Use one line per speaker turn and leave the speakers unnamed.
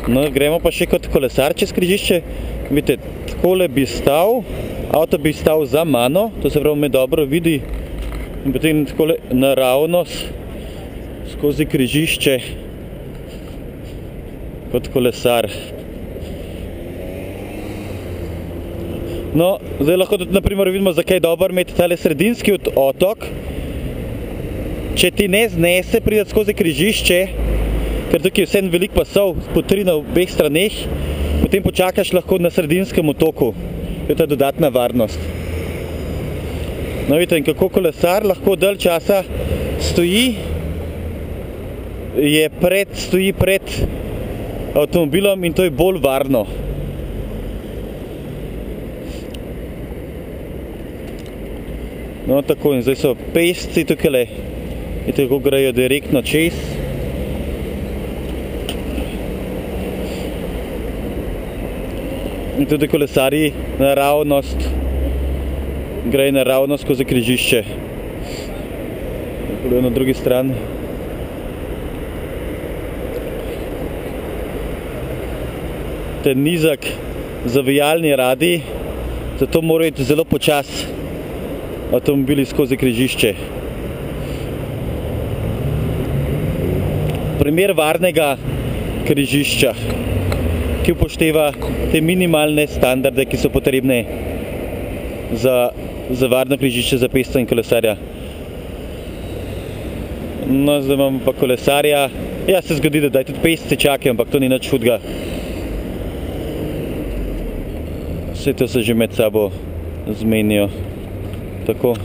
No, gremo pa še kot kolesar čez križišče. Vidite, takole bi stal, avto bi stal za mano, to se pravi me dobro vidi. In potem takole naravnost skozi križišče kot kolesar. No, zdaj lahko tudi naprimer vidimo, zakaj je dobro imeti tale sredinski otok. Če ti ne znese priti skozi križišče, ker tukaj je vsem veliko pasov, po 3 na obeh straneh, potem počakaš lahko na sredinskem otoku. To je ta dodatna varnost. No, vidite, in kako kolesar lahko dalj časa stoji pred avtomobilom in to je bolj varno. No, tako, in zdaj so pešci tukajle, vidite, kako grejo direktno čez. In tudi kolesarji naravnost, grejo naravnost skozi križišče. Tako na drugi strani. Te nizak zavijalni radi, zato morajo iti zelo počas avtomobili skozi križišče. Primer varnega križišča, ki upošteva te minimalne standarde, ki so potrebne za varno križišče za pešca in kolesarja. No, zdaj imamo pa kolesarja. Ja, se zgodi, da tudi pešci čakajo, ampak to ni nič hudega. Vse to se že med sabo zmenijo. Tako.